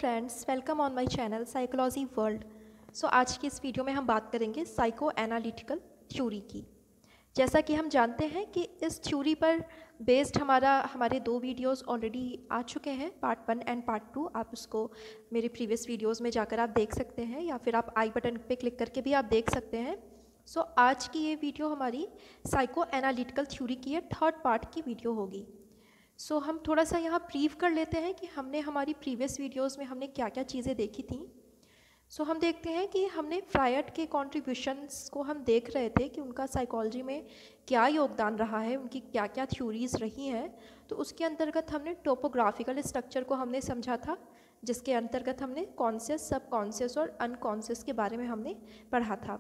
Friends, welcome on my channel psychology world. आज की इस वीडियो में हम बात करेंगे साइको एनालिटिकल थ्योरी की। जैसा कि हम जानते हैं कि इस थ्योरी पर बेस्ड हमारे दो वीडियोस ऑलरेडी आ चुके हैं, पार्ट 1 एंड पार्ट 2। आप उसको मेरे प्रीवियस वीडियोस में जाकर आप देख सकते हैं या फिर आप आई बटन पे क्लिक करके भी आप देख सकते हैं। आज की ये वीडियो हमारी साइको एनालिटिकल थ्योरी की थर्ड पार्ट की वीडियो होगी। हम थोड़ा सा यहाँ ब्रीफ कर लेते हैं कि हमने हमारी प्रीवियस वीडियोस में हमने क्या क्या चीज़ें देखी थी। हम देखते हैं कि हमने फ्रायड के कॉन्ट्रीब्यूशंस को हम देख रहे थे कि उनका साइकोलॉजी में क्या योगदान रहा है, उनकी क्या क्या थ्योरीज रही हैं। तो उसके अंतर्गत हमने टोपोग्राफिकल स्ट्रक्चर को हमने समझा था, जिसके अंतर्गत हमने कॉन्शियस, सबकॉन्शियस और अनकॉन्शियस के बारे में हमने पढ़ा था।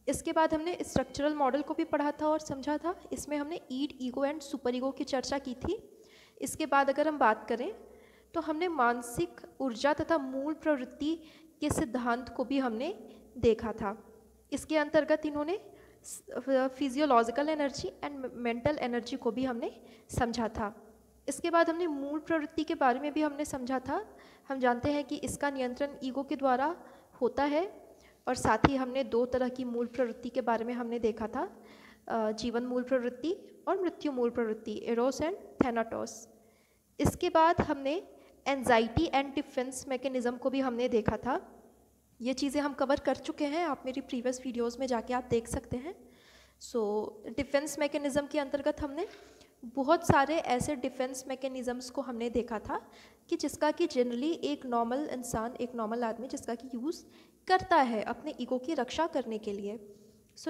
इसके बाद हमने स्ट्रक्चरल मॉडल को भी पढ़ा था और समझा था। इसमें हमने ईड, ईगो एंड सुपर ईगो की चर्चा की थी। इसके बाद अगर हम बात करें तो हमने मानसिक ऊर्जा तथा मूल प्रवृत्ति के सिद्धांत को भी हमने देखा था। इसके अंतर्गत इन्होंने physiological energy and mental energy को भी हमने समझा था। इसके बाद हमने मूल प्रवृत्ति के बारे में भी हमने समझा था। हम जानते हैं कि इसका नियंत्रण ईगो के द्वारा होता है और साथ ही हमने दो तरह की मूल प्रवृत्ति के बारे में हमने देखा था, जीवन मूल प्रवृत्ति और मृत्यु मूल प्रवृत्ति, एरोस एंड थैनाटोस। इसके बाद हमने एंजाइटी एंड डिफेंस मैकेनिज्म को भी हमने देखा था। ये चीज़ें हम कवर कर चुके हैं, आप मेरी प्रीवियस वीडियोस में जाके आप देख सकते हैं। डिफेंस मैकेनिज्म के अंतर्गत हमने बहुत सारे ऐसे डिफेंस मैकेनिज़म्स को हमने देखा था कि जिसका कि जनरली एक नॉर्मल इंसान, एक नॉर्मल आदमी जिसका कि यूज़ करता है अपने ईगो की रक्षा करने के लिए।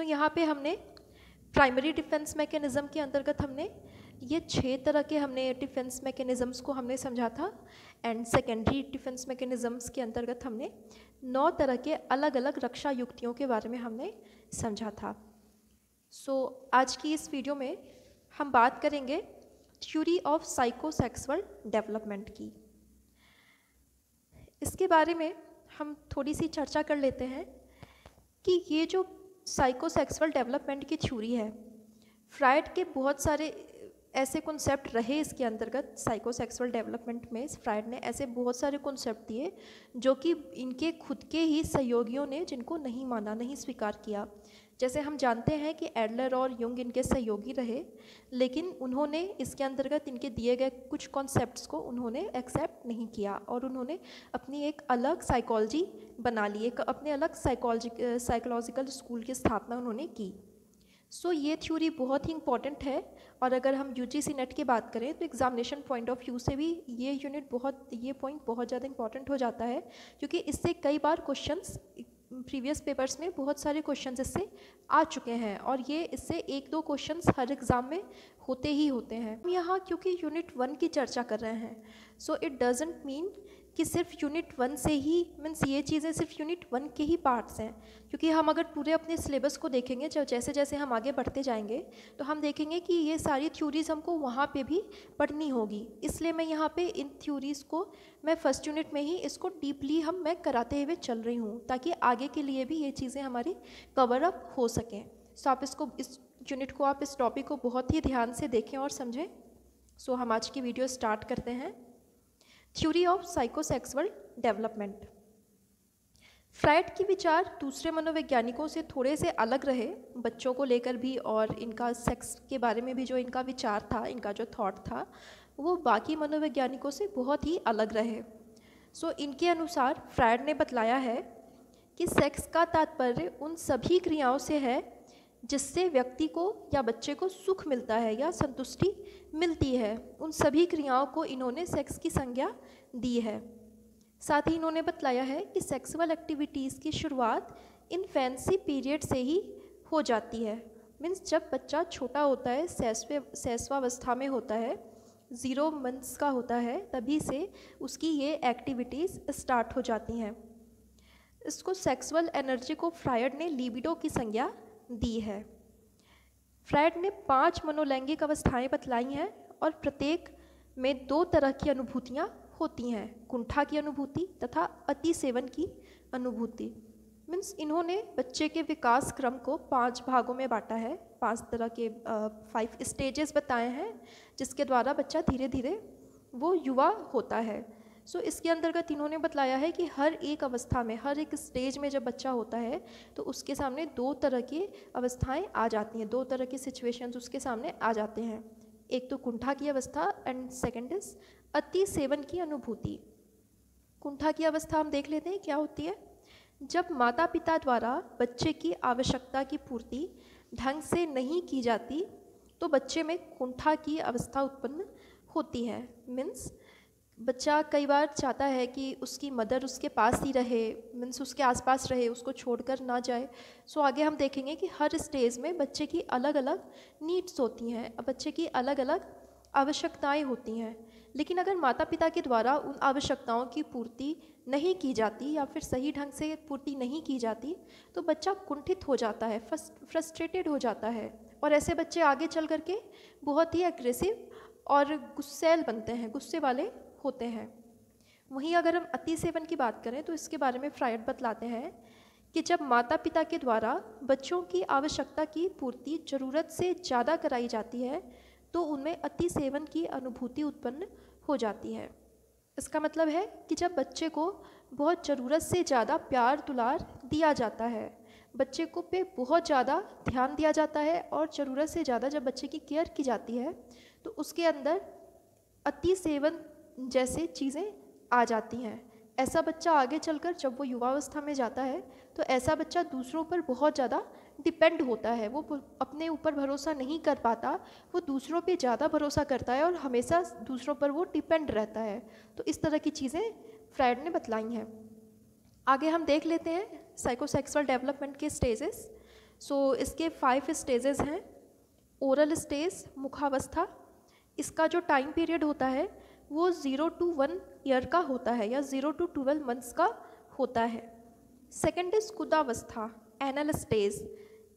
यहाँ पे हमने प्राइमरी डिफेंस मैकेनिज़्म के अंतर्गत हमने ये 6 तरह के हमने डिफेंस मैकेनिज़म्स को हमने समझा था एंड सेकेंडरी डिफेंस मैकेनिज़म्स के अंतर्गत हमने 9 तरह के अलग अलग रक्षा युक्तियों के बारे में हमने समझा था। आज की इस वीडियो में हम बात करेंगे थ्योरी ऑफ साइकोसेक्सुअल डेवलपमेंट की। इसके बारे में हम थोड़ी सी चर्चा कर लेते हैं कि ये जो साइकोसेक्सुअल डेवलपमेंट की थ्योरी है, फ्रायड के बहुत सारे ऐसे कॉन्सेप्ट रहे इसके अंतर्गत। साइकोसेक्सुअल डेवलपमेंट में फ्रायड ने ऐसे बहुत सारे कॉन्सेप्ट दिए जो कि इनके खुद के ही सहयोगियों ने जिनको नहीं माना, नहीं स्वीकार किया। जैसे हम जानते हैं कि एडलर और युंग इनके सहयोगी रहे, लेकिन उन्होंने इसके अंतर्गत इनके दिए गए कुछ कॉन्सेप्ट्स को उन्होंने एक्सेप्ट नहीं किया और उन्होंने अपनी एक अलग साइकोलॉजी बना ली, एक अपने अलग साइकोलॉजिकल स्कूल की स्थापना उन्होंने की। ये थ्योरी बहुत ही इंपॉर्टेंट है और अगर हम यूजीसी नेट की बात करें तो एग्जामिनेशन पॉइंट ऑफ व्यू से भी ये पॉइंट बहुत ज़्यादा इंपॉर्टेंट हो जाता है, क्योंकि इससे कई बार क्वेश्चंस प्रीवियस पेपर्स में बहुत सारे क्वेश्चंस इससे आ चुके हैं और ये इससे 1-2 क्वेश्चंस हर एग्ज़ाम में होते ही होते हैं। हम यहाँ क्योंकि यूनिट 1 की चर्चा कर रहे हैं, इट डजेंट मीन कि सिर्फ यूनिट 1 से ही मीन्स ये चीज़ें सिर्फ यूनिट 1 के ही पार्ट्स हैं, क्योंकि हम अगर पूरे अपने सिलेबस को देखेंगे, जैसे जैसे हम आगे बढ़ते जाएंगे तो हम देखेंगे कि ये सारी थ्योरीज हमको वहाँ पे भी पढ़नी होगी। इसलिए मैं यहाँ पे इन थ्योरीज़ को मैं फर्स्ट यूनिट में ही इसको डीपली मैं कराते हुए चल रही हूँ, ताकि आगे के लिए भी ये चीज़ें हमारी कवर अप हो सकें। आप इस यूनिट को, आप इस टॉपिक को बहुत ही ध्यान से देखें और समझें। हम आज की वीडियो स्टार्ट करते हैं। Theory of psychosexual development. Freud के विचार दूसरे मनोवैज्ञानिकों से थोड़े से अलग रहे, बच्चों को लेकर भी, और इनका सेक्स के बारे में भी जो इनका विचार था, इनका जो थॉट था, वो बाकी मनोवैज्ञानिकों से बहुत ही अलग रहे। इनके अनुसार फ्रायड ने बतलाया है कि सेक्स का तात्पर्य उन सभी क्रियाओं से है जिससे व्यक्ति को या बच्चे को सुख मिलता है या संतुष्टि मिलती है। उन सभी क्रियाओं को इन्होंने सेक्स की संज्ञा दी है। साथ ही इन्होंने बतलाया है कि सेक्सुअल एक्टिविटीज़ की शुरुआत इन्फेंसी पीरियड से ही हो जाती है। मीन्स जब बच्चा छोटा होता है, शैशवावस्था में होता है, 0 मंथ्स का होता है, तभी से उसकी ये एक्टिविटीज़ स्टार्ट हो जाती हैं। इसको सेक्सुअल एनर्जी को फ्रायड ने लिबिडो की संज्ञा दी है। फ्रायड ने 5 मनोलैंगिक अवस्थाएं बतलाई हैं और प्रत्येक में 2 तरह की अनुभूतियां होती हैं, कुंठा की अनुभूति तथा अति सेवन की अनुभूति। मीन्स इन्होंने बच्चे के विकास क्रम को 5 भागों में बांटा है, 5 तरह के 5 स्टेजेस बताए हैं, जिसके द्वारा बच्चा धीरे धीरे वो युवा होता है। सो इसके अंतर्गत इन्होंने बतलाया है कि हर एक अवस्था में, हर एक स्टेज में जब बच्चा होता है तो उसके सामने दो तरह की अवस्थाएं आ जाती हैं, दो तरह की सिचुएशंस उसके सामने आ जाते हैं। एक तो कुंठा की अवस्था एंड सेकंड इज अति सेवन की अनुभूति। कुंठा की अवस्था हम देख लेते हैं क्या होती है। जब माता पिता द्वारा बच्चे की आवश्यकता की पूर्ति ढंग से नहीं की जाती तो बच्चे में कुंठा की अवस्था उत्पन्न होती है। मीन्स बच्चा कई बार चाहता है कि उसकी मदर उसके पास ही रहे, मीन्स उसके आसपास रहे, उसको छोड़कर ना जाए। सो आगे हम देखेंगे कि हर स्टेज में बच्चे की अलग अलग नीड्स होती हैं, बच्चे की अलग अलग आवश्यकताएं होती हैं। लेकिन अगर माता पिता के द्वारा उन आवश्यकताओं की पूर्ति नहीं की जाती या फिर सही ढंग से पूर्ति नहीं की जाती तो बच्चा कुंठित हो जाता है, फ्रस्ट्रेटेड हो जाता है, और ऐसे बच्चे आगे चल करके बहुत ही एग्रेसिव और गुस्सैल बनते हैं, गुस्से वाले होते हैं। वहीं अगर हम अति सेवन की बात करें तो इसके बारे में फ्रायड बतलाते हैं कि जब माता पिता के द्वारा बच्चों की आवश्यकता की पूर्ति ज़रूरत से ज़्यादा कराई जाती है तो उनमें अति सेवन की अनुभूति उत्पन्न हो जाती है। इसका मतलब है कि जब बच्चे को बहुत ज़रूरत से ज़्यादा प्यार दुलार दिया जाता है, बच्चे को पे बहुत ज़्यादा ध्यान दिया जाता है और ज़रूरत से ज़्यादा जब बच्चे की केयर की जाती है तो उसके अंदर अति सेवन जैसे चीज़ें आ जाती हैं। ऐसा बच्चा आगे चलकर जब वो युवावस्था में जाता है तो ऐसा बच्चा दूसरों पर बहुत ज़्यादा डिपेंड होता है, वो अपने ऊपर भरोसा नहीं कर पाता, वो दूसरों पे ज़्यादा भरोसा करता है और हमेशा दूसरों पर वो डिपेंड रहता है। तो इस तरह की चीज़ें फ्रायड ने बतलाई हैं। आगे हम देख लेते हैं साइकोसेक्सुअल डेवलपमेंट के स्टेजेस। सो इसके 5 स्टेजेस हैं। ओरल स्टेज, मुखावस्था, इसका जो टाइम पीरियड होता है वो 0 to 1 ईयर का होता है या 0 to 12 मंथ्स का होता है। सेकेंड इज कुदावस्था, एनल स्टेज,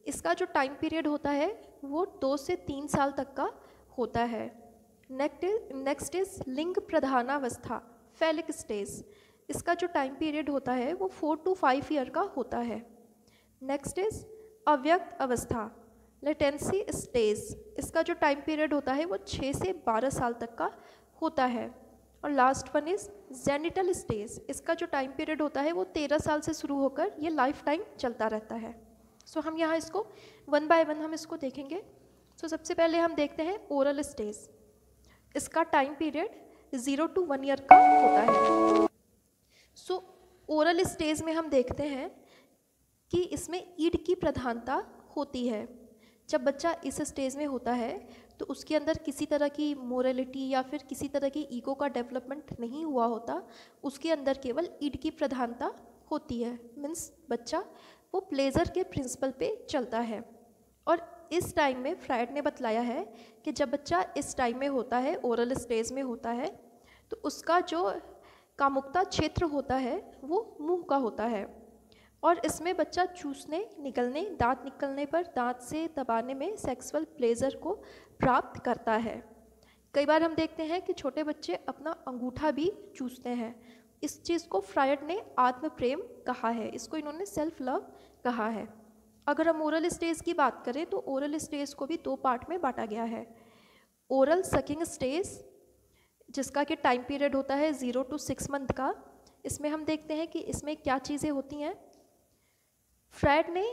इसका जो टाइम पीरियड होता है वो 2 से 3 साल तक का होता है। नेक्स्ट इज लिंग प्रधानावस्था, फैलिक स्टेज, इसका जो टाइम पीरियड होता है वो 4 to 5 ईयर का होता है। नेक्स्ट इज अव्यक्त अवस्था, लेटेंसी स्टेज, इसका जो टाइम पीरियड होता है वो 6 से 12 साल तक का होता है। और last one is genital stage, इसका जो टाइम पीरियड होता है वो 13 साल से शुरू होकर ये लाइफ टाइम चलता रहता है। सो हम यहाँ इसको 1 by 1 हम इसको देखेंगे। सो सबसे पहले हम देखते हैं ओरल स्टेज, इसका टाइम पीरियड 0 to 1 ईयर का होता है। सो ओरल स्टेज में हम देखते हैं कि इसमें ईड की प्रधानता होती है। जब बच्चा इस स्टेज में होता है तो उसके अंदर किसी तरह की मोरलिटी या फिर किसी तरह की ईगो का डेवलपमेंट नहीं हुआ होता, उसके अंदर केवल ईड की प्रधानता होती है। मीन्स बच्चा वो प्लेजर के प्रिंसिपल पे चलता है। और इस टाइम में फ्रायड ने बतलाया है कि जब बच्चा इस टाइम में होता है, ओरल स्टेज में होता है, तो उसका जो कामुकता क्षेत्र होता है वो मुंह का होता है और इसमें बच्चा चूसने, निकलने, दांत निकलने पर दांत से दबाने में सेक्सुअल प्लेजर को प्राप्त करता है। कई बार हम देखते हैं कि छोटे बच्चे अपना अंगूठा भी चूसते हैं। इस चीज़ को फ्रायड ने आत्म प्रेम कहा है, इसको इन्होंने सेल्फ लव कहा है। अगर हम ओरल स्टेज की बात करें तो ओरल स्टेज को भी 2 पार्ट में बांटा गया है। ओरल सकिंग स्टेज, जिसका कि टाइम पीरियड होता है 0 to 6 मंथ का, इसमें हम देखते हैं कि इसमें क्या चीज़ें होती हैं। फ्रायड ने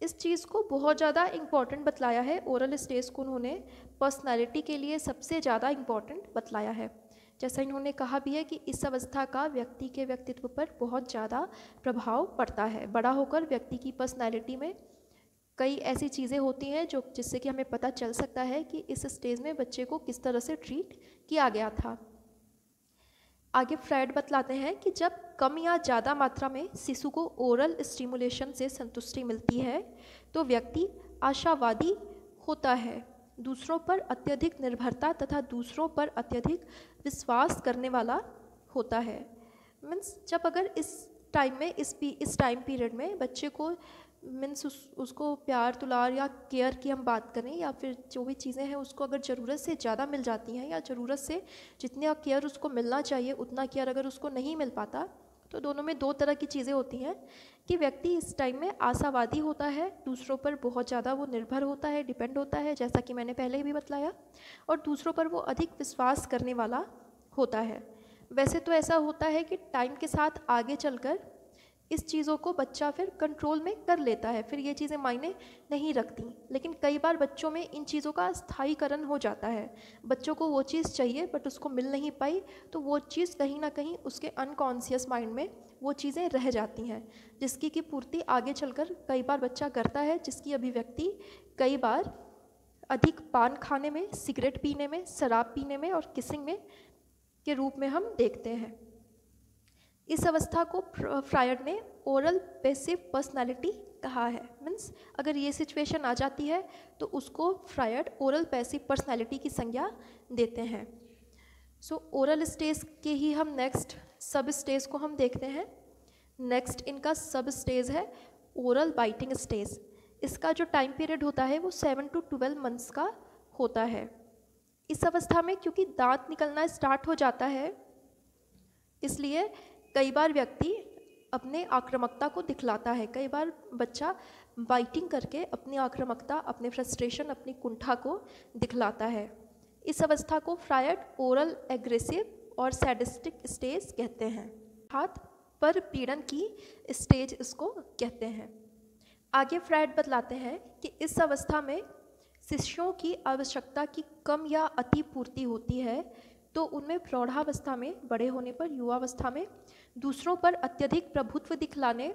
इस चीज़ को बहुत ज़्यादा इम्पॉर्टेंट बतलाया है। ओरल स्टेज को उन्होंने पर्सनालिटी के लिए सबसे ज़्यादा इम्पॉर्टेंट बतलाया है। जैसा इन्होंने कहा भी है कि इस अवस्था का व्यक्ति के व्यक्तित्व पर बहुत ज़्यादा प्रभाव पड़ता है। बड़ा होकर व्यक्ति की पर्सनालिटी में कई ऐसी चीज़ें होती हैं जो जिससे कि हमें पता चल सकता है कि इस स्टेज में बच्चे को किस तरह से ट्रीट किया गया था। आगे फ्रायड बतलाते हैं कि जब कम या ज़्यादा मात्रा में शिशु को ओरल स्टिमुलेशन से संतुष्टि मिलती है तो व्यक्ति आशावादी होता है, दूसरों पर अत्यधिक निर्भरता तथा दूसरों पर अत्यधिक विश्वास करने वाला होता है। मीन्स जब अगर इस टाइम में इस टाइम पीरियड में बच्चे को मीन्स उसको प्यार दुलार या केयर की हम बात करें या फिर जो भी चीज़ें हैं उसको अगर ज़रूरत से ज़्यादा मिल जाती हैं या ज़रूरत से जितने केयर उसको मिलना चाहिए उतना केयर अगर उसको नहीं मिल पाता तो दोनों में 2 तरह की चीज़ें होती हैं कि व्यक्ति इस टाइम में आशावादी होता है, दूसरों पर बहुत ज़्यादा वो निर्भर होता है, डिपेंड होता है, जैसा कि मैंने पहले भी बतलाया, और दूसरों पर वो अधिक विश्वास करने वाला होता है। वैसे तो ऐसा होता है कि टाइम के साथ आगे चलकर इस चीज़ों को बच्चा फिर कंट्रोल में कर लेता है, फिर ये चीज़ें मायने नहीं रखती, लेकिन कई बार बच्चों में इन चीज़ों का स्थायीकरण हो जाता है। बच्चों को वो चीज़ चाहिए बट उसको मिल नहीं पाई, तो वो चीज़ कहीं ना कहीं उसके अनकॉन्शियस माइंड में वो चीज़ें रह जाती हैं, जिसकी की पूर्ति आगे चलकर कई बार बच्चा करता है, जिसकी अभिव्यक्ति कई बार अधिक पान खाने में, सिगरेट पीने में, शराब पीने में और किसिंग में के रूप में हम देखते हैं। इस अवस्था को फ्रायड ने ओरल पैसिव पर्सनालिटी कहा है। मीन्स अगर ये सिचुएशन आ जाती है तो उसको फ्रायड ओरल पैसिव पर्सनालिटी की संज्ञा देते हैं। सो ओरल स्टेज के ही हम नेक्स्ट सब स्टेज को हम देखते हैं। नेक्स्ट इनका सब स्टेज है ओरल बाइटिंग स्टेज। इसका जो टाइम पीरियड होता है वो 7 to 12 मंथ्स का होता है। इस अवस्था में क्योंकि दांत निकलना स्टार्ट हो जाता है, इसलिए कई बार व्यक्ति अपने आक्रामकता को दिखलाता है। कई बार बच्चा बाइटिंग करके अपनी आक्रामकता, अपने फ्रस्ट्रेशन, अपनी कुंठा को दिखलाता है। इस अवस्था को फ्रायड ओरल एग्रेसिव और सैडिस्टिक स्टेज कहते हैं। हाथ पर पीड़न की स्टेज इसको कहते हैं। आगे फ्रायड बतलाते हैं कि इस अवस्था में शिष्यों की आवश्यकता की कम या अति पूर्ति होती है, तो उनमें प्रौढ़ावस्था में, बड़े होने पर युवावस्था में दूसरों पर अत्यधिक प्रभुत्व दिखलाने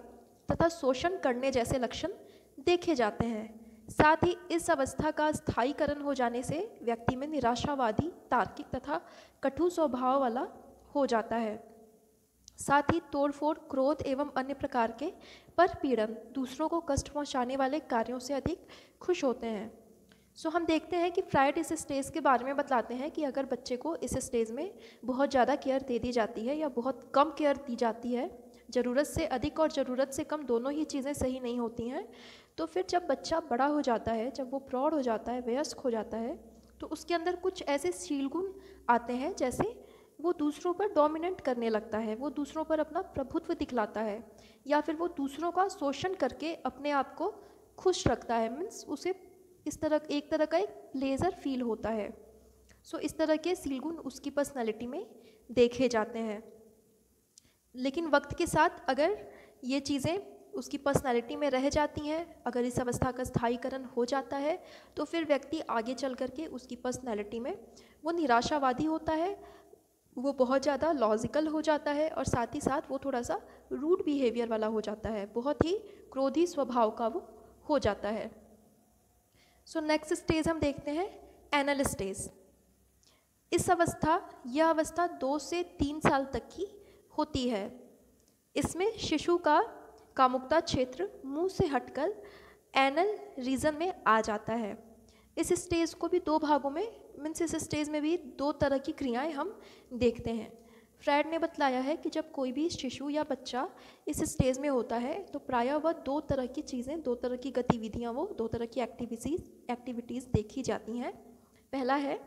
तथा शोषण करने जैसे लक्षण देखे जाते हैं। साथ ही इस अवस्था का स्थायीकरण हो जाने से व्यक्ति में निराशावादी, तार्किक तथा कटु स्वभाव वाला हो जाता है। साथ ही तोड़फोड़, क्रोध एवं अन्य प्रकार के परपीड़न, दूसरों को कष्ट पहुंचाने वाले कार्यों से अधिक खुश होते हैं। सो हम देखते हैं कि फ्रायड इस स्टेज के बारे में बतलाते हैं कि अगर बच्चे को इस स्टेज में बहुत ज़्यादा केयर दे दी जाती है या बहुत कम केयर दी जाती है, ज़रूरत से अधिक और ज़रूरत से कम दोनों ही चीज़ें सही नहीं होती हैं, तो फिर जब बच्चा बड़ा हो जाता है, जब वो प्रौढ़ हो जाता है, वयस्क हो जाता है, तो उसके अंदर कुछ ऐसे शील गुण आते हैं, जैसे वो दूसरों पर डोमिनेट करने लगता है, वो दूसरों पर अपना प्रभुत्व दिखलाता है, या फिर वो दूसरों का शोषण करके अपने आप को खुश रखता है। मीन्स उसे इस तरह एक तरह का एक प्लेजर फील होता है। सो इस तरह के सील गुण उसकी पर्सनैलिटी में देखे जाते हैं। लेकिन वक्त के साथ अगर ये चीज़ें उसकी पर्सनैलिटी में रह जाती हैं, अगर इस अवस्था का स्थायीकरण हो जाता है, तो फिर व्यक्ति आगे चल कर के उसकी पर्सनैलिटी में वो निराशावादी होता है, वो बहुत ज़्यादा लॉजिकल हो जाता है, और साथ ही साथ वो थोड़ा सा रूड बिहेवियर वाला हो जाता है, बहुत ही क्रोधी स्वभाव का वो हो जाता है। सो नेक्स्ट स्टेज हम देखते हैं एनल स्टेज। इस अवस्था, यह अवस्था 2 से 3 साल तक की होती है। इसमें शिशु का कामुकता क्षेत्र मुंह से हटकर एनल रीजन में आ जाता है। इस स्टेज को भी 2 भागों में, मीन्स इस स्टेज में भी 2 तरह की क्रियाएं हम देखते हैं। फ्रायड ने बतलाया है कि जब कोई भी शिशु या बच्चा इस स्टेज में होता है तो प्रायः वह 2 तरह की चीज़ें, 2 तरह की गतिविधियाँ, वो 2 तरह की एक्टिविटीज़ देखी जाती हैं। पहला है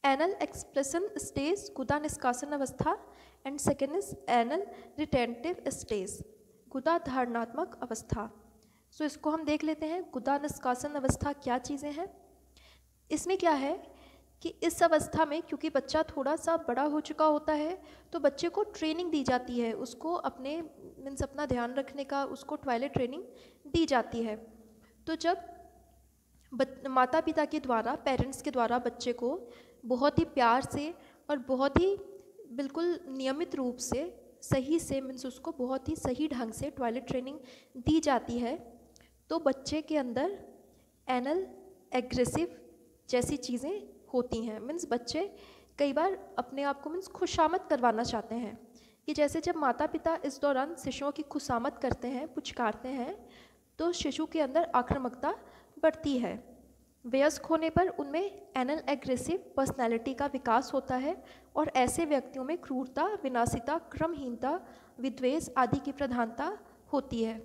एनल एक्सप्रेशन स्टेज, गुदा निष्कासन अवस्था, and second is anal retentive stage, गुदा धारणात्मक अवस्था। सो इसको हम देख लेते हैं। गुदा निष्कासन अवस्था क्या चीज़ें हैं? इसमें क्या है कि इस अवस्था में क्योंकि बच्चा थोड़ा सा बड़ा हो चुका होता है, तो बच्चे को ट्रेनिंग दी जाती है, उसको अपने मीन्स अपना ध्यान रखने का, उसको टॉयलेट ट्रेनिंग दी जाती है। तो जब माता पिता के द्वारा, पेरेंट्स के द्वारा बच्चे को बहुत ही प्यार से और बहुत ही बिल्कुल नियमित रूप से, सही से, मीन्स उसको बहुत ही सही ढंग से टॉयलेट ट्रेनिंग दी जाती है, तो बच्चे के अंदर एनल एग्रेसिव जैसी चीज़ें होती हैं। मीन्स बच्चे कई बार अपने आप को मीन्स खुशामद करवाना चाहते हैं, कि जैसे जब माता पिता इस दौरान शिशुओं की खुशामद करते हैं, पुचकारते हैं, तो शिशु के अंदर आक्रामकता बढ़ती है। वयस्क होने पर उनमें एनल एग्रेसिव पर्सनैलिटी का विकास होता है, और ऐसे व्यक्तियों में क्रूरता, विनाशिता, क्रमहीनता, विद्वेष आदि की प्रधानता होती है।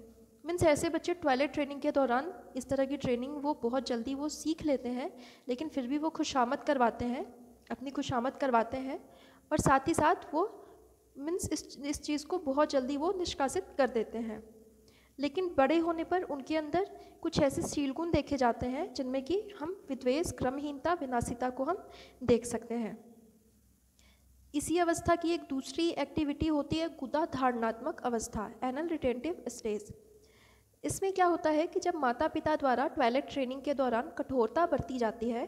मीन्स ऐसे बच्चे टॉयलेट ट्रेनिंग के दौरान इस तरह की ट्रेनिंग वो बहुत जल्दी वो सीख लेते हैं, लेकिन फिर भी वो खुशामद करवाते हैं, अपनी खुशामद करवाते हैं, और साथ ही साथ वो मीन्स इस चीज़ को बहुत जल्दी वो निष्कासित कर देते हैं। लेकिन बड़े होने पर उनके अंदर कुछ ऐसे शील गुण देखे जाते हैं जिनमें कि हम विद्वेष, क्रमहीनता, विनाशिता को हम देख सकते हैं। इसी अवस्था की एक दूसरी एक्टिविटी होती है गुदा धारणात्मक अवस्था, एनल रिटेंटिव स्टेज। इसमें क्या होता है कि जब माता पिता द्वारा टॉयलेट ट्रेनिंग के दौरान कठोरता बरती जाती है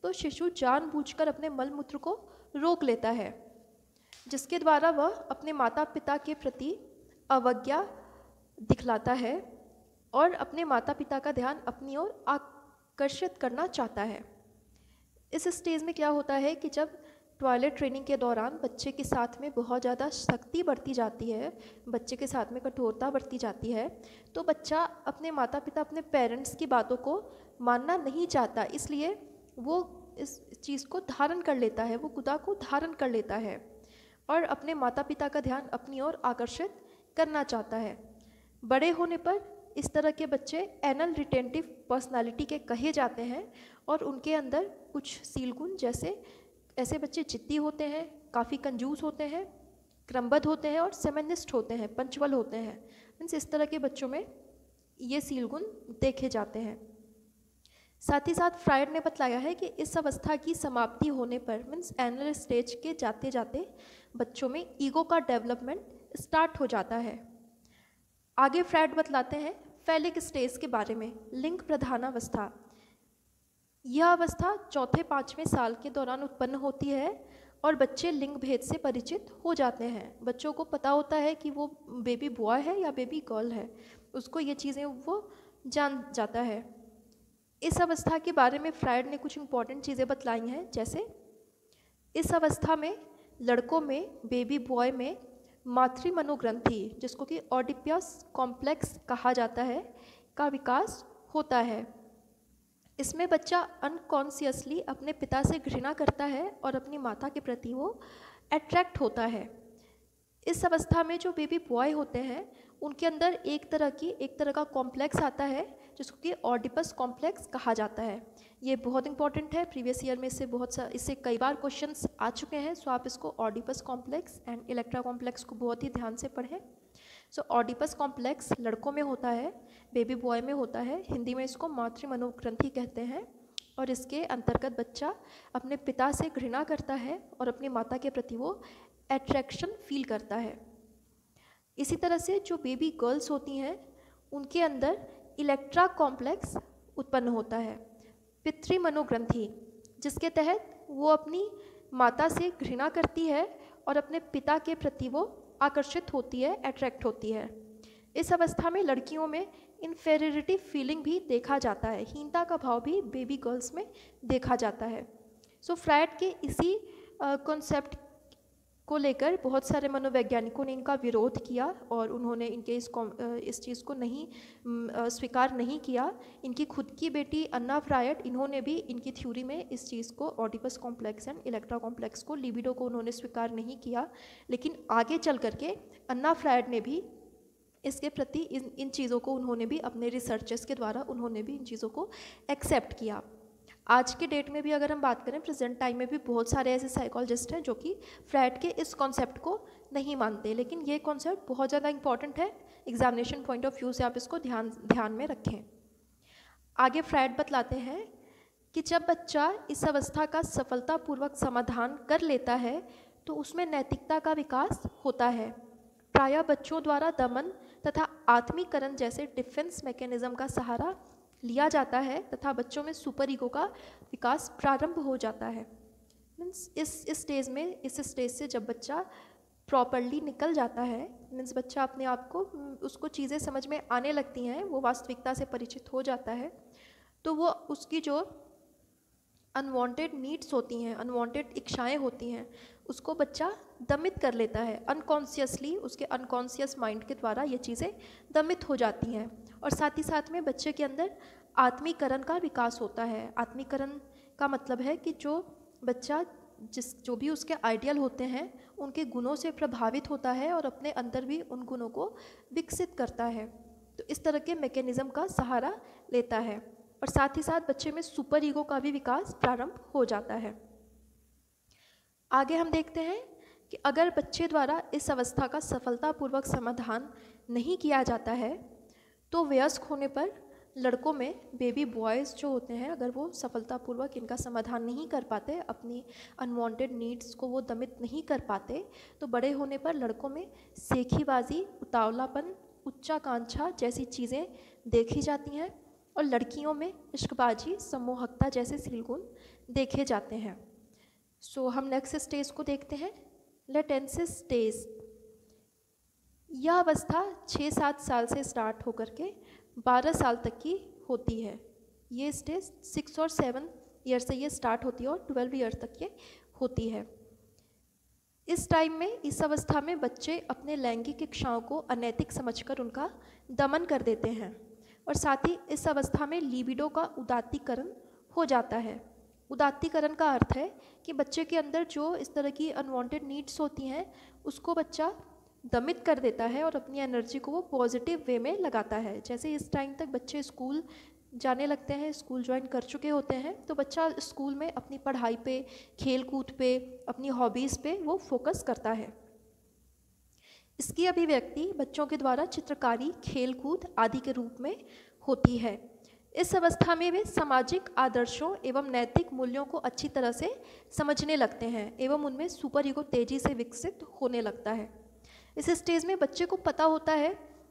तो शिशु जानबूझकर अपने मल मूत्र को रोक लेता है, जिसके द्वारा वह अपने माता पिता के प्रति अवज्ञा दिखलाता है और अपने माता पिता का ध्यान अपनी ओर आकर्षित करना चाहता है। इस स्टेज में क्या होता है कि जब टॉयलेट ट्रेनिंग के दौरान बच्चे के साथ में बहुत ज़्यादा सख्ती बढ़ती जाती है, बच्चे के साथ में कठोरता बढ़ती जाती है, तो बच्चा अपने माता पिता, अपने पेरेंट्स की बातों को मानना नहीं चाहता, इसलिए वो इस चीज़ को धारण कर लेता है, वो गुदा को धारण कर लेता है और अपने माता पिता का ध्यान अपनी ओर आकर्षित करना चाहता है। बड़े होने पर इस तरह के बच्चे एनल रिटेंटिव पर्सनालिटी के कहे जाते हैं और उनके अंदर कुछ सील गुण, जैसे ऐसे बच्चे जिद्दी होते हैं, काफ़ी कंजूस होते हैं, क्रमबद्ध होते हैं और सेमेनिस्ट होते हैं, पंचुअल होते हैं। मीन्स इस तरह के बच्चों में ये सील गुण देखे जाते हैं। साथ ही साथ फ्रायड ने बतलाया है कि इस अवस्था की समाप्ति होने पर मीन्स एनल स्टेज के जाते जाते बच्चों में ईगो का डेवलपमेंट स्टार्ट हो जाता है। आगे फ्रायड बतलाते हैं फैलिक स्टेज के बारे में, लिंग प्रधानावस्था। यह अवस्था चौथे 5वें साल के दौरान उत्पन्न होती है और बच्चे लिंग भेद से परिचित हो जाते हैं। बच्चों को पता होता है कि वो बेबी बॉय है या बेबी गर्ल है, उसको ये चीज़ें वो जान जाता है। इस अवस्था के बारे में फ्रायड ने कुछ इम्पॉर्टेंट चीज़ें बतलाई हैं, जैसे इस अवस्था में लड़कों में, बेबी बॉय में मातृ मनोग्रंथि, जिसको कि ऑडिपस कॉम्प्लेक्स कहा जाता है, का विकास होता है। इसमें बच्चा अनकॉन्शियसली अपने पिता से घृणा करता है और अपनी माता के प्रति वो अट्रैक्ट होता है। इस अवस्था में जो बेबी बॉय होते हैं उनके अंदर एक तरह का कॉम्प्लेक्स आता है जिसको कि ऑडिपस कॉम्प्लेक्स कहा जाता है। ये बहुत इंपॉर्टेंट है, प्रीवियस ईयर में इससे कई बार क्वेश्चंस आ चुके हैं, सो आप इसको Oedipus complex and Electra complex को बहुत ही ध्यान से पढ़ें। सो ऑडिपस कॉम्प्लेक्स लड़कों में होता है, बेबी बॉय में होता है, हिंदी में इसको मातृ मनोग्रंथि कहते हैं और इसके अंतर्गत बच्चा अपने पिता से घृणा करता है और अपनी माता के प्रति वो अट्रैक्शन फील करता है। इसी तरह से जो बेबी गर्ल्स होती हैं उनके अंदर इलेक्ट्रा कॉम्प्लेक्स उत्पन्न होता है, पितृ मनोग्रंथि, जिसके तहत वो अपनी माता से घृणा करती है और अपने पिता के प्रति वो आकर्षित होती है, अट्रैक्ट होती है। इस अवस्था में लड़कियों में इन्फेरियरिटी फीलिंग भी देखा जाता है, हीनता का भाव भी बेबी गर्ल्स में देखा जाता है। सो फ्रायड के इसी कॉन्सेप्ट को लेकर बहुत सारे मनोवैज्ञानिकों ने इनका विरोध किया और उन्होंने इनके इस चीज़ को नहीं स्वीकार नहीं किया। इनकी खुद की बेटी अन्ना फ्रायड, इन्होंने भी इनकी थ्योरी में इस चीज़ को Oedipus complex and Electra complex को, लिबिडो को उन्होंने स्वीकार नहीं किया, लेकिन आगे चल करके अन्ना फ्रायड ने भी इसके प्रति इन चीज़ों को उन्होंने भी अपने रिसर्चेस के द्वारा उन्होंने भी इन चीज़ों को एक्सेप्ट किया। आज के डेट में भी अगर हम बात करें, प्रेजेंट टाइम में भी बहुत सारे ऐसे साइकोलॉजिस्ट हैं जो कि फ्रायड के इस कॉन्सेप्ट को नहीं मानते, लेकिन ये कॉन्सेप्ट बहुत ज़्यादा इंपॉर्टेंट है, एग्जामिनेशन पॉइंट ऑफ व्यू से आप इसको ध्यान में रखें। आगे फ्रायड बतलाते हैं कि जब बच्चा इस अवस्था का सफलतापूर्वक समाधान कर लेता है तो उसमें नैतिकता का विकास होता है। प्रायः बच्चों द्वारा दमन तथा आत्मीकरण जैसे डिफेंस मैकेनिज्म का सहारा लिया जाता है तथा बच्चों में सुपर ईगो का विकास प्रारंभ हो जाता है। मीन्स इस स्टेज से जब बच्चा प्रॉपरली निकल जाता है, मीन्स बच्चा अपने आप को, उसको चीज़ें समझ में आने लगती हैं, वो वास्तविकता से परिचित हो जाता है, तो वो उसकी जो अनवांटेड नीड्स होती हैं, अनवांटेड इच्छाएं होती हैं, उसको बच्चा दमित कर लेता है। अनकॉन्शियसली उसके अनकॉन्शियस माइंड के द्वारा ये चीज़ें दमित हो जाती हैं और साथ ही साथ में बच्चे के अंदर आत्मीकरण का विकास होता है। आत्मीकरण का मतलब है कि जो बच्चा जो भी उसके आइडियल होते हैं उनके गुणों से प्रभावित होता है और अपने अंदर भी उन गुणों को विकसित करता है, तो इस तरह के मैकेनिज्म का सहारा लेता है और साथ ही साथ बच्चे में सुपर ईगो का भी विकास प्रारंभ हो जाता है। आगे हम देखते हैं कि अगर बच्चे द्वारा इस अवस्था का सफलतापूर्वक समाधान नहीं किया जाता है तो वयस्क होने पर लड़कों में बेबी बॉयज़ जो होते हैं, अगर वो सफलतापूर्वक इनका समाधान नहीं कर पाते, अपनी अनवांटेड नीड्स को वो दमित नहीं कर पाते, तो बड़े होने पर लड़कों में सेखीबाजी, उतावलापन, उच्चाकांक्षा जैसी चीज़ें देखी जाती हैं और लड़कियों में इश्कबाजी, सम्मोहकता जैसे सील गुण देखे जाते हैं। सो हम नेक्स्ट स्टेज को देखते हैं, लेटेंसिस स्टेज। यह अवस्था 6-7 साल से स्टार्ट होकर के 12 साल तक की होती है। ये स्टेज 6 और 7 ईयर से ये स्टार्ट होती है और 12 ईयर तक ये होती है। इस टाइम में, इस अवस्था में बच्चे अपने लैंगिक इच्छाओं को अनैतिक समझकर उनका दमन कर देते हैं और साथ ही इस अवस्था में लिबिडो का उदात्तीकरण हो जाता है। उदात्तीकरण का अर्थ है कि बच्चे के अंदर जो इस तरह की अनवांटेड नीड्स होती हैं उसको बच्चा दमित कर देता है और अपनी एनर्जी को वो पॉजिटिव वे में लगाता है। जैसे इस टाइम तक बच्चे स्कूल जाने लगते हैं, स्कूल ज्वाइन कर चुके होते हैं, तो बच्चा स्कूल में अपनी पढ़ाई पे, खेल कूद पे, अपनी हॉबीज़ पे वो फोकस करता है। इसकी अभिव्यक्ति बच्चों के द्वारा चित्रकारी, खेल कूद आदि के रूप में होती है। इस अवस्था में वे सामाजिक आदर्शों एवं नैतिक मूल्यों को अच्छी तरह से समझने लगते हैं एवं उनमें सुपर ईगो तेजी से विकसित होने लगता है। इस स्टेज में बच्चे को पता होता है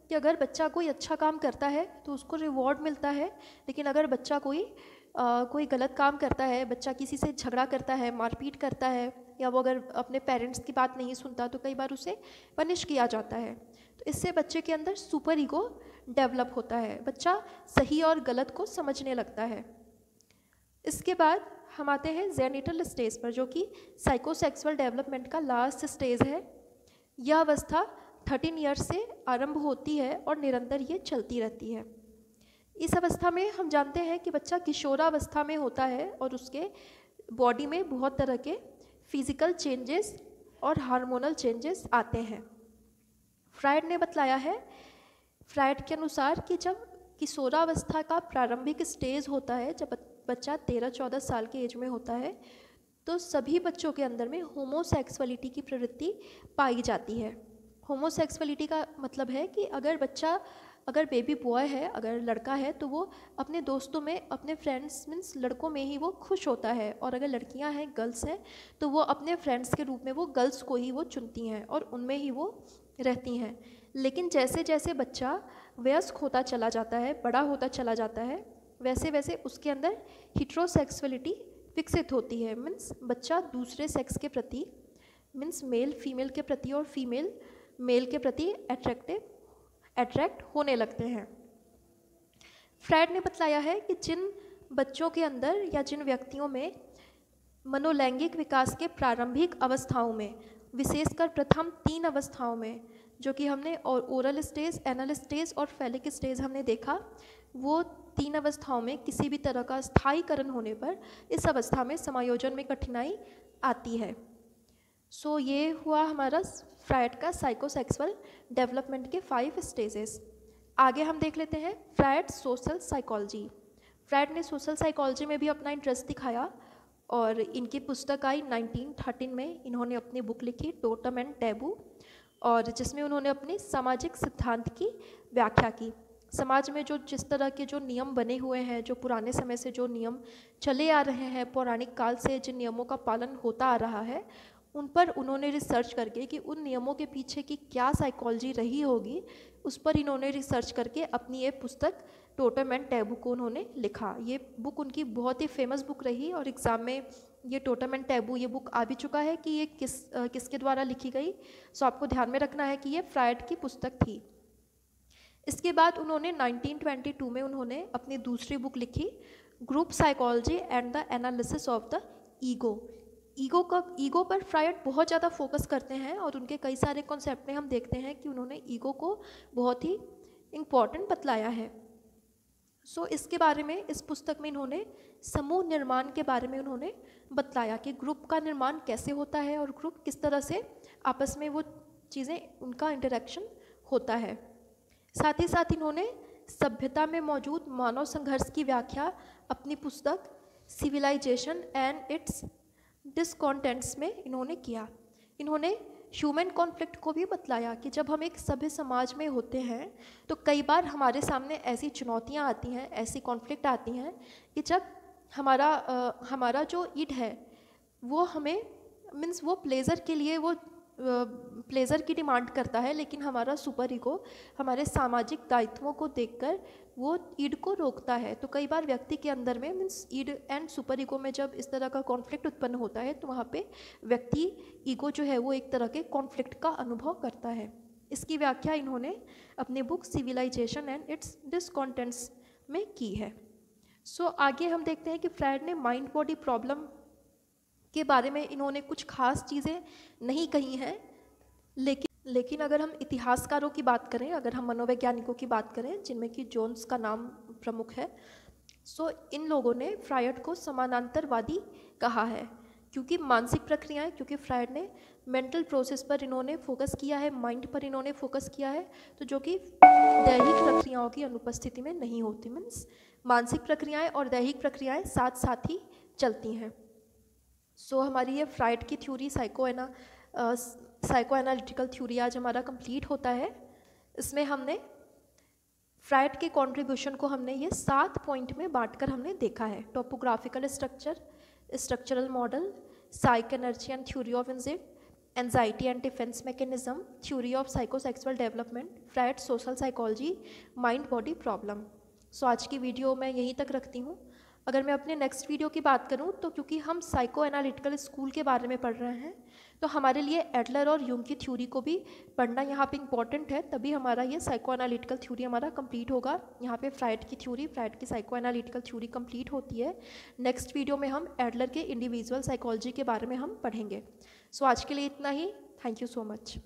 कि अगर बच्चा कोई अच्छा काम करता है तो उसको रिवॉर्ड मिलता है, लेकिन अगर बच्चा कोई गलत काम करता है, बच्चा किसी से झगड़ा करता है, मारपीट करता है, या वो अगर अपने पेरेंट्स की बात नहीं सुनता तो कई बार उसे पनिश किया जाता है। तो इससे बच्चे के अंदर सुपर ईगो डेवलप होता है, बच्चा सही और गलत को समझने लगता है। इसके बाद हम आते हैं जेनिटल स्टेज पर, जो कि साइकोसेक्सुअल डेवलपमेंट का लास्ट स्टेज है। यह अवस्था 13 ईयर्स से आरंभ होती है और निरंतर ये चलती रहती है। इस अवस्था में हम जानते हैं कि बच्चा किशोरावस्था में होता है और उसके बॉडी में बहुत तरह के फिजिकल चेंजेस और हार्मोनल चेंजेस आते हैं। फ्रायड ने बतलाया है, फ्रायड के अनुसार, कि जब किशोरावस्था का प्रारंभिक स्टेज होता है, जब बच्चा 13-14 साल के एज में होता है, तो सभी बच्चों के अंदर में होमोसेक्सुअलिटी की प्रवृत्ति पाई जाती है। होमोसेक्सुअलिटी का मतलब है कि अगर बेबी बॉय है, अगर लड़का है, तो वो अपने दोस्तों में, अपने फ्रेंड्स मीन्स लड़कों में ही वो खुश होता है, और अगर लड़कियां हैं, गर्ल्स हैं, तो वो अपने फ्रेंड्स के रूप में वो गर्ल्स को ही वो चुनती हैं और उनमें ही वो रहती हैं। लेकिन जैसे जैसे बच्चा वयस्क होता चला जाता है, बड़ा होता चला जाता है, वैसे वैसे उसके अंदर हेटेरोसेक्सुअलिटी विकसित होती है। मीन्स बच्चा दूसरे सेक्स के प्रति, मीन्स मेल फीमेल के प्रति और फीमेल मेल के प्रति अट्रैक्ट होने लगते हैं। फ्रायड ने बतलाया है कि जिन बच्चों के अंदर या जिन व्यक्तियों में मनोलैंगिक विकास के प्रारंभिक अवस्थाओं में, विशेषकर प्रथम 3 अवस्थाओं में, जो कि हमने और ओरल स्टेज, एनल स्टेज और फैलिक स्टेज हमने देखा, वो 3 अवस्थाओं में किसी भी तरह का स्थायीकरण होने पर इस अवस्था में समायोजन में कठिनाई आती है। सो ये हुआ हमारा फ्रायड का साइकोसेक्सुअल डेवलपमेंट के 5 स्टेजेस। आगे हम देख लेते हैं फ्रायड सोशल साइकोलॉजी। फ्रायड ने सोशल साइकोलॉजी में भी अपना इंटरेस्ट दिखाया और इनकी पुस्तक आई 1913 में। इन्होंने अपनी बुक लिखी टोटम एंड टैबू, और जिसमें उन्होंने अपने सामाजिक सिद्धांत की व्याख्या की। समाज में जो जिस तरह के जो नियम बने हुए हैं, जो पुराने समय से जो नियम चले आ रहे हैं, पौराणिक काल से जिन नियमों का पालन होता आ रहा है, उन पर उन्होंने रिसर्च करके कि उन नियमों के पीछे की क्या साइकोलॉजी रही होगी, उस पर इन्होंने रिसर्च करके अपनी ये पुस्तक टोटम एंड टैबू को उन्होंने लिखा। ये बुक उनकी बहुत ही फेमस बुक रही और एग्ज़ाम में ये टोटम एंड टैबू ये बुक आ भी चुका है कि ये किसके द्वारा लिखी गई। सो आपको ध्यान में रखना है कि ये फ्रायड की पुस्तक थी। इसके बाद उन्होंने 1922 में उन्होंने अपनी दूसरी बुक लिखी group psychology and the analysis of the ego. Ego पर फ्रायड बहुत ज़्यादा फोकस करते हैं और उनके कई सारे कॉन्सेप्ट में हम देखते हैं कि उन्होंने ईगो को बहुत ही इम्पॉर्टेंट बतलाया है। सो इसके बारे में इस पुस्तक में इन्होंने समूह निर्माण के बारे में उन्होंने बतलाया कि ग्रुप का निर्माण कैसे होता है और ग्रुप किस तरह से आपस में वो चीज़ें, उनका इंटरेक्शन होता है। साथ ही साथ इन्होंने सभ्यता में मौजूद मानव संघर्ष की व्याख्या अपनी पुस्तक सिविलाइजेशन एंड इट्स डिसकॉन्टेंट्स में इन्होंने किया। इन्होंने ह्यूमन कॉन्फ्लिक्ट को भी बतलाया कि जब हम एक सभ्य समाज में होते हैं तो कई बार हमारे सामने ऐसी चुनौतियाँ आती हैं, ऐसी कॉन्फ्लिक्ट आती हैं कि जब हमारा जो ईड है वो हमें मीन्स वो प्लेज़र के लिए वो प्लेज़र की डिमांड करता है, लेकिन हमारा सुपर ईगो हमारे सामाजिक दायित्वों को देखकर वो ईड को रोकता है। तो कई बार व्यक्ति के अंदर में मीन्स ईड एंड सुपर ईगो में जब इस तरह का कॉन्फ्लिक्ट उत्पन्न होता है तो वहाँ पे व्यक्ति ईगो जो है वो एक तरह के कॉन्फ्लिक्ट का अनुभव करता है। इसकी व्याख्या इन्होंने अपने बुक सिविलाइजेशन एंड इट्स डिसकॉन्टेंट्स में की है। सो आगे हम देखते हैं कि फ्रायड ने माइंड बॉडी प्रॉब्लम के बारे में इन्होंने कुछ खास चीज़ें नहीं कही हैं, लेकिन अगर हम इतिहासकारों की बात करें, अगर हम मनोवैज्ञानिकों की बात करें जिनमें कि जोन्स का नाम प्रमुख है, सो इन लोगों ने फ्रायड को समानांतरवादी कहा है क्योंकि मानसिक प्रक्रियाएं, क्योंकि फ्रायड ने मेंटल प्रोसेस पर इन्होंने फोकस किया है, माइंड पर इन्होंने फोकस किया है, तो जो कि दैहिक प्रक्रियाओं की अनुपस्थिति में नहीं होती। मीन्स मानसिक प्रक्रियाएं और दैहिक प्रक्रियाएं साथ साथ ही चलती हैं। सो हमारी ये फ्रायड की थ्योरी साइको एनालिटिकल थ्योरी आज हमारा कंप्लीट होता है। इसमें हमने फ्रायड के कंट्रीब्यूशन को हमने ये 7 पॉइंट में बांटकर हमने देखा है। Topographical structure, structural model, psych energy and theory of anxiety and defence mechanism, theory of psychosexual development, Freud social psychology, mind body problem. So आज की वीडियो मैं यहीं तक रखती हूँ। अगर मैं अपने नेक्स्ट वीडियो की बात करूं तो क्योंकि हम साइको एनालिटिकल स्कूल के बारे में पढ़ रहे हैं तो हमारे लिए एडलर और यूंग की थ्योरी को भी पढ़ना यहाँ पे इम्पॉर्टेंट है, तभी हमारा ये साइको एनालिटिकल थ्योरी हमारा कंप्लीट होगा। यहाँ पे फ्रायड की साइको एनालिटिकल थ्योरी कंप्लीट होती है। नेक्स्ट वीडियो में हम एडलर के इंडिविजुअल साइकोलॉजी के बारे में हम पढ़ेंगे। सो आज के लिए इतना ही। Thank you so much.